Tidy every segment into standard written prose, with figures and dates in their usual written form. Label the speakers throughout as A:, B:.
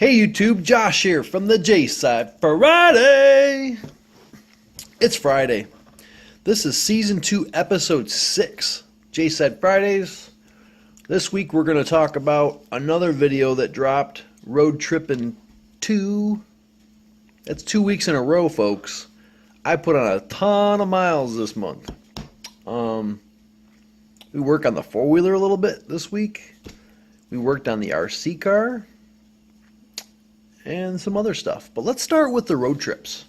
A: Hey YouTube, Josh here from the J side. Friday! It's Friday. This is season 2, episode 6. J side Fridays. This week we're going to talk about another video that dropped, Road Trippin' 2. That's 2 weeks in a row, folks. I put on a ton of miles this month. We worked on the four-wheeler a little bit this week. We worked on the RC car. And some other stuff. But let's start with the road trips.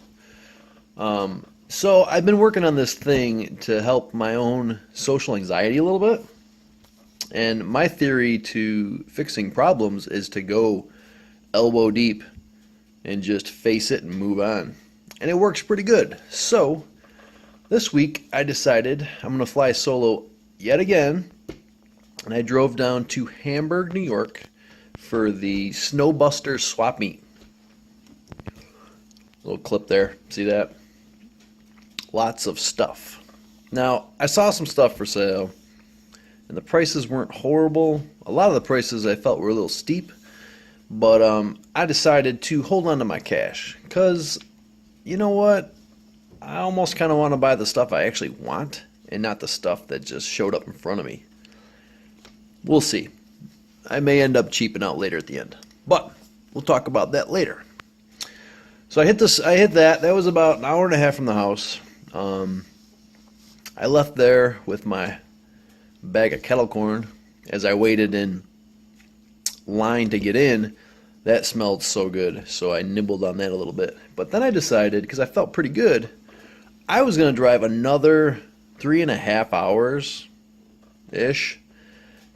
A: So I've been working on this thing to help my own social anxiety a little bit. And my theory to fixing problems is to go elbow deep and just face it and move on. And it works pretty good. So this week I decided I'm going to fly solo yet again. And I drove down to Hamburg, New York for the SnowBusters swap meet. Little clip there, see that? Lots of stuff. Now, I saw some stuff for sale, and the prices weren't horrible. A lot of the prices I felt were a little steep, but I decided to hold on to my cash, because, you know what? I almost kind of want to buy the stuff I actually want, and not the stuff that just showed up in front of me. We'll see. I may end up cheaping out later at the end, but we'll talk about that later. So I hit that. That was about an hour and a half from the house. I left there with my bag of kettle corn. As I waited in line to get in, that smelled so good, so I nibbled on that a little bit. But then I decided, because I felt pretty good, I was going to drive another 3.5 hours-ish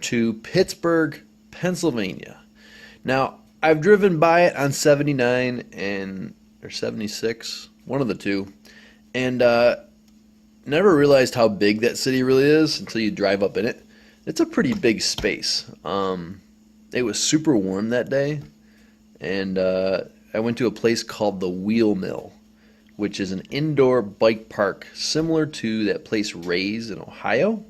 A: to Pittsburgh, Pennsylvania. Now, I've driven by it on 79 or 76, one of the two, and never realized how big that city really is until you drive up in it. It's a pretty big space. It was super warm that day, and I went to a place called the Wheel Mill, which is an indoor bike park similar to that place Ray's in Ohio.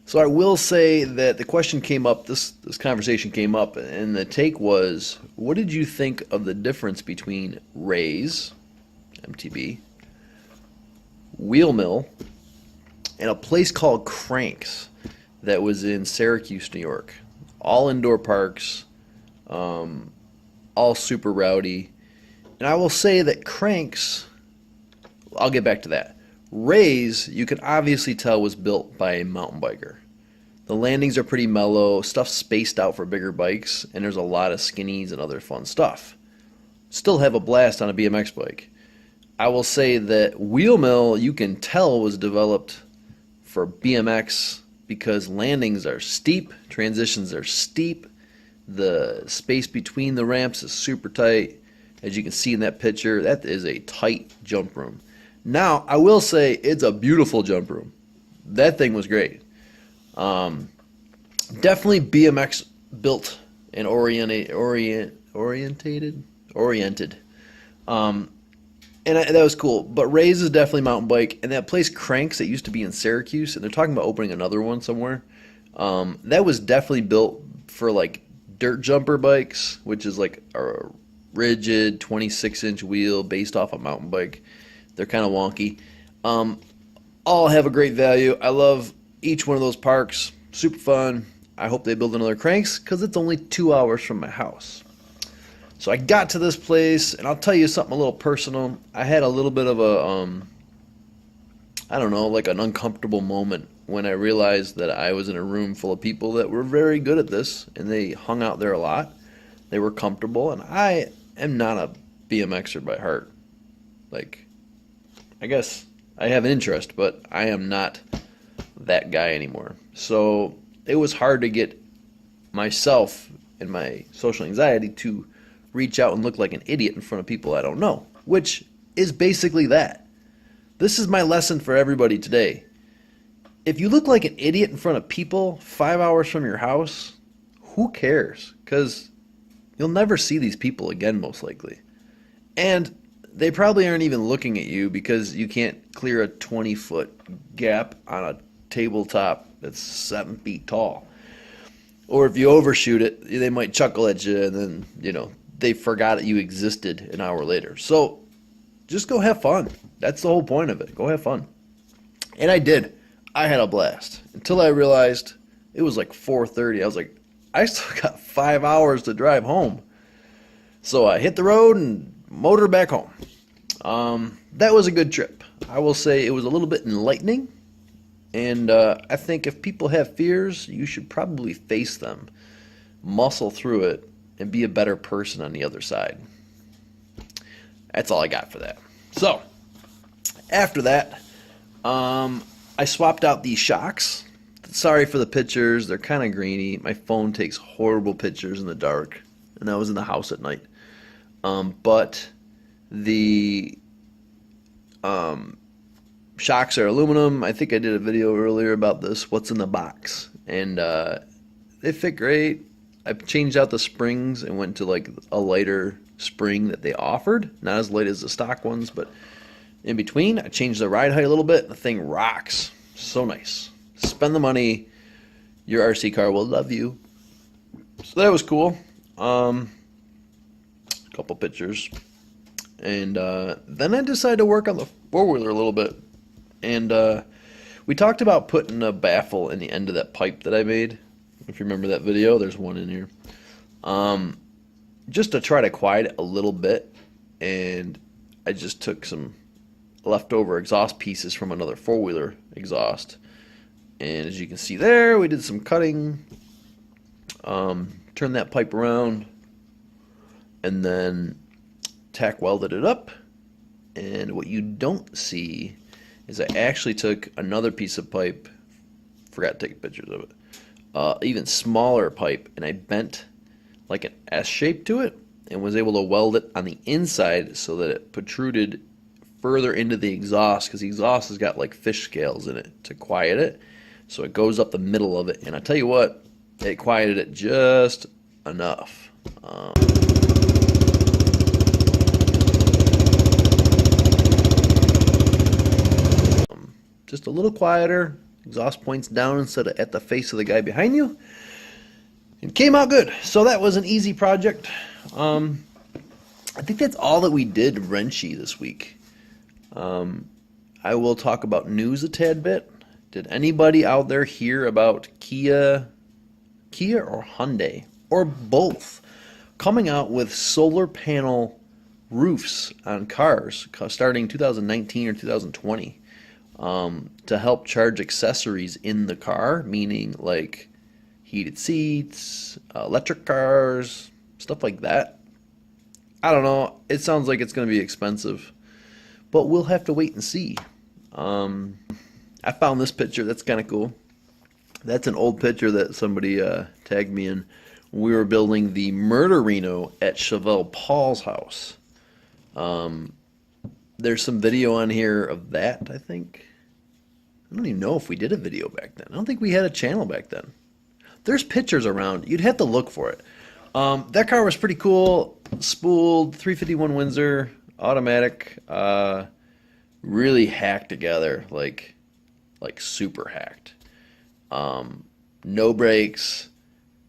A: So I will say that the question came up, this conversation came up, and the take was, what did you think of the difference between Ray's, MTB, Wheel Mill, and a place called Cranks that was in Syracuse, New York? All indoor parks, all super rowdy. And I will say that Cranks, I'll get back to that. Ray's, you can obviously tell, was built by a mountain biker. The landings are pretty mellow, stuff's spaced out for bigger bikes, and there's a lot of skinnies and other fun stuff. Still have a blast on a BMX bike. I will say that Wheel Mill, you can tell, was developed for BMX because landings are steep, transitions are steep, the space between the ramps is super tight. As you can see in that picture, that is a tight jump room. Now, I will say it's a beautiful jump room. That thing was great. Definitely BMX built and oriented. And that was cool. But Ray's is definitely mountain bike. And that place Cranks, that used to be in Syracuse, and they're talking about opening another one somewhere. That was definitely built for like dirt jumper bikes, which is like a rigid 26-inch wheel based off a mountain bike. They're kind of wonky. All have a great value. I love each one of those parks. Super fun. I hope they build another Cranks because it's only 2 hours from my house. So I got to this place, and I'll tell you something a little personal. I had a little bit of a, I don't know, like an uncomfortable moment when I realized that I was in a room full of people that were very good at this, and they hung out there a lot. They were comfortable, and I am not a BMXer by heart. Like, I guess I have an interest, but I am not that guy anymore. So it was hard to get myself and my social anxiety to reach out and look like an idiot in front of people I don't know, which is basically that. This is my lesson for everybody today. If you look like an idiot in front of people 5 hours from your house, who cares? Because you'll never see these people again, most likely. And they probably aren't even looking at you because you can't clear a 20-foot gap on a tabletop that's 7 feet tall. Or if you overshoot it, they might chuckle at you and then, they forgot that you existed an hour later. So just go have fun. That's the whole point of it. Go have fun. And I did. I had a blast until I realized it was like 4:30. I was like, I still got 5 hours to drive home. So I hit the road and motored back home. That was a good trip. I will say it was a little bit enlightening. And I think if people have fears, you should probably face them, muscle through it, and be a better person on the other side. That's all I got for that. So, after that, I swapped out these shocks. Sorry for the pictures. They're kind of grainy. My phone takes horrible pictures in the dark, and I was in the house at night. But the shocks are aluminum. I think I did a video earlier about this, what's in the box. And they fit great. I changed out the springs and went to like a lighter spring that they offered. Not as light as the stock ones, but in between. I changed the ride height a little bit. The thing rocks. So nice. Spend the money. Your RC car will love you. So that was cool. A couple pictures. And then I decided to work on the four-wheeler a little bit. And we talked about putting a baffle in the end of that pipe that I made. If you remember that video, there's one in here. Just to try to quiet it a little bit. And I just took some leftover exhaust pieces from another four-wheeler exhaust. And as you can see there, we did some cutting. Turned that pipe around. And then tack welded it up. And what you don't see is I actually took another piece of pipe, forgot to take pictures of it, even smaller pipe, and I bent like an S shape to it and was able to weld it on the inside so that it protruded further into the exhaust, because the exhaust has got like fish scales in it to quiet it, so it goes up the middle of it. And I tell you what, it quieted it just enough. Just a little quieter, exhaust points down instead of at the face of the guy behind you. It came out good. So that was an easy project. I think that's all that we did wrenchy this week. I will talk about news a tad bit. Did anybody out there hear about Kia or Hyundai, or both, coming out with solar panel roofs on cars starting 2019 or 2020? To help charge accessories in the car, meaning like heated seats, electric cars, stuff like that. I don't know. It sounds like it's going to be expensive, but we'll have to wait and see. I found this picture. That's kind of cool. That's an old picture that somebody tagged me in. We were building the Murder Reno at Chevelle Paul's house. There's some video on here of that, I think. I don't even know if we did a video back then. I don't think we had a channel back then. There's pictures around. You'd have to look for it. That car was pretty cool. Spooled, 351 Windsor, automatic. Really hacked together, like super hacked. No brakes.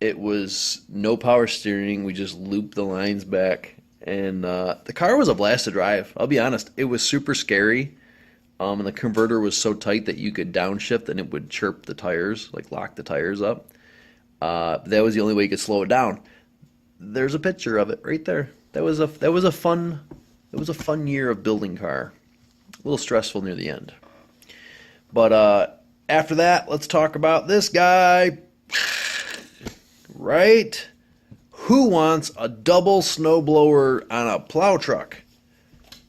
A: It was no power steering. We just looped the lines back. And the car was a blast to drive. I'll be honest. It was super scary. And the converter was so tight that you could downshift and it would chirp the tires, like lock the tires up. That was the only way you could slow it down. There's a picture of it right there. That was a fun year of building car. A little stressful near the end. But after that, let's talk about this guy. Right? Who wants a double snowblower on a plow truck?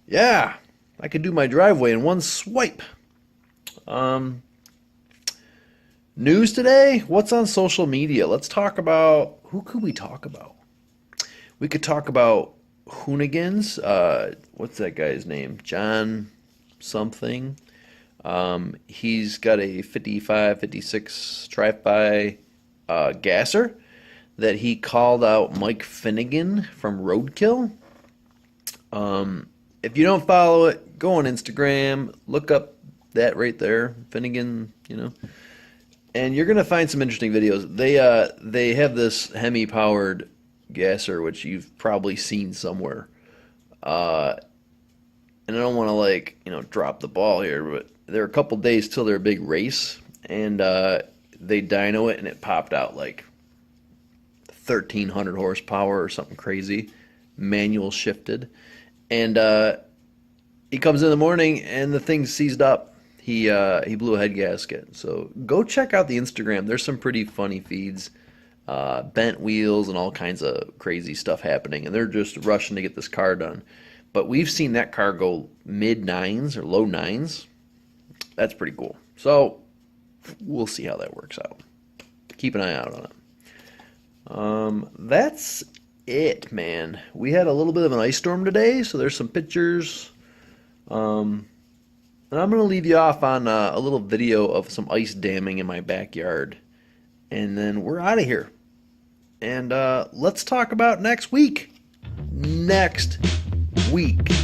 A: Yeah, I could do my driveway in one swipe. News today? What's on social media? Let's talk about, who could we talk about? We could talk about Hoonigans. What's that guy's name? Jon something. He's got a 55, 56 drive-by gasser that he called out Mike Finnegan from Roadkill. If you don't follow it, go on Instagram, look up that right there, Finnegan, and you're gonna find some interesting videos. They have this Hemi-powered Gasser, which you've probably seen somewhere. Uh, and I don't want to like drop the ball here, but there are a couple days till their big race, and they dyno it, and it popped out like 1,300 horsepower or something crazy, manual shifted, and he comes in the morning and the thing's seized up. He blew a head gasket. So go check out the Instagram. There's some pretty funny feeds, bent wheels and all kinds of crazy stuff happening, and they're just rushing to get this car done. But we've seen that car go mid nines or low nines. That's pretty cool. So we'll see how that works out. Keep an eye out on it. That's it, man. We had a little bit of an ice storm today, so there's some pictures. And I'm going to leave you off on a little video of some ice damming in my backyard. And then we're out of here. And let's talk about next week. Next week.